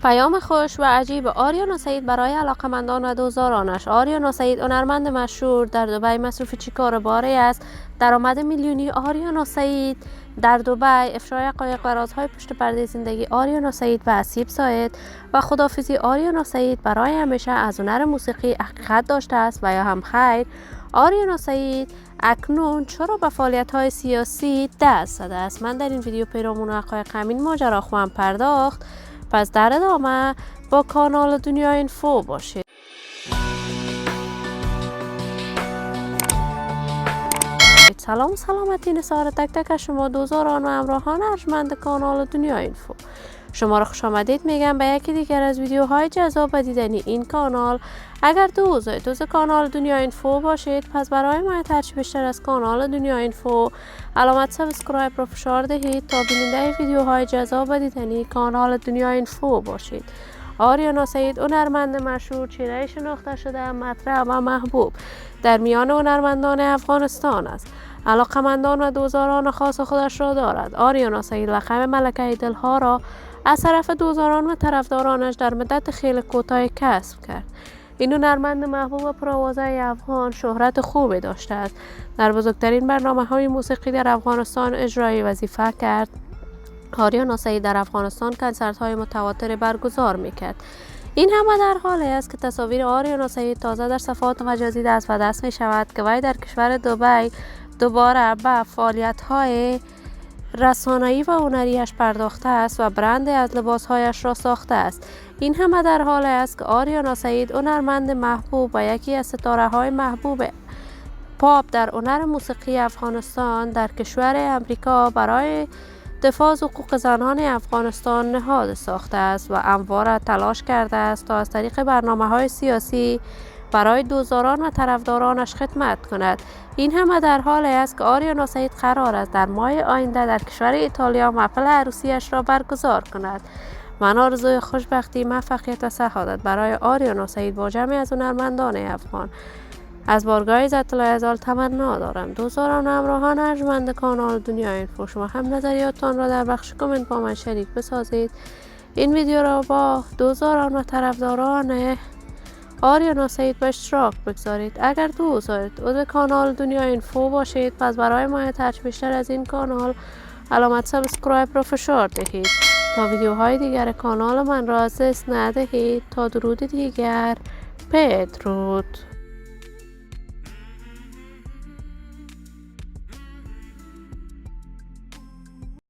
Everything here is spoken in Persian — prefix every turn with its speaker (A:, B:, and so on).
A: پیام خوش و عجیب آریانا سعید برای علاقمندان و دوستدارانش. آریانا سعید هنرمند مشهور در دبی مصروف چیکار باری است. درآمد میلیونی آریانا سعید در دبی، افشای حقایق و رازهای پشت پرده زندگی آریانا سعید و اسیب ساید و خداحافظی آریانا سعید برای همیشه از هنر موسیقی حقیقت داشته است و یا هم خیر. آریانا سعید اکنون چرا به فعالیت‌های سیاسی دست زده است؟ من در این ویدیو پیرامون حقایق همین ماجرا خواهم پرداخت، پس در ادامه با کانال دنیا اینفو باشید. سلام و سلامتی نثار تک تک شما دوستداران و همراهان ارجمند کانال دنیا اینفو. شما را خوش آمدید میگم به یکی دیگر از ویدیوهای جذاب و دیدنی این کانال. اگر دوست کانال دنیا اینفو باشید، پس برای حمایت هرچی بیشتر از کانال دنیا اینفو علامت سابسکرایب را فشار دهید تا بیننده ویدیوهای جذاب و دیدنی کانال دنیا اینفو باشید. آریانا سعید هنرمند مشهور، چهره شناخته شده، مطرح و محبوب در میان هنرمندان افغانستان است. علاقمندان و دوستداران خاص خودش را دارد. آریانا سعید لقب ملکه دلها را از طرف دوستداران و طرفدارانش در مدت خیلی کوتاه کسب کرد. این هنرمند محبوب و پرآوازه افغان شهرت خوبی داشته است. در بزرگترین برنامه‌های موسیقی در افغانستان اجرای وظیفه کرد. آریانا سعید در افغانستان کنسرت‌های متواتر برگزار می‌کرد. این همه در حالی است که تصاویر آریانا سعید تازه در صفحات مجازی دست به دست می شود که وی در کشور دبی دوباره به فعالیت‌های رسانه‌ای و هنریش پرداخته است و برند از لباسهایش را ساخته است. این همه در حالی است که آریانا سعید هنرمند محبوب و یکی از ستاره‌های محبوب پاپ در هنر موسیقی افغانستان در کشور امریکا برای دفاع از حقوق زنان افغانستان نهاد ساخته است و همواره تلاش کرده است تا از طریق برنامه‌های سیاسی برای دوستداران و طرفدارانش خدمت کند. این همه در حالی است که آریانا سعید قرار است در ماه آینده در کشور ایتالیا محفل عروسیش را برگزار کند. من آرزوی خوشبختی، موفقیت و سعادت برای آریانا سعید با جمعی از هنرمندان افغان از بارگاه عزت العزال تمنا دارم. دوستداران و همراهان ارجمند کانال دنیا اینفو، شما هم نظریاتتان را در بخش کامنت با من شریک بسازید. این ویدیو را با دوستداران و طرفداران آریانا سعید به اشتراک بگذارید. اگر دوست دارید عضو کانال دنیا اینفو باشید، پس برای حمایت هرچی بیشتر از این کانال علامت سابسکرایب را فشار دهید تا ویدیوهای دیگر کانال من را از دست ندهید. تا درود دیگر، بدرود.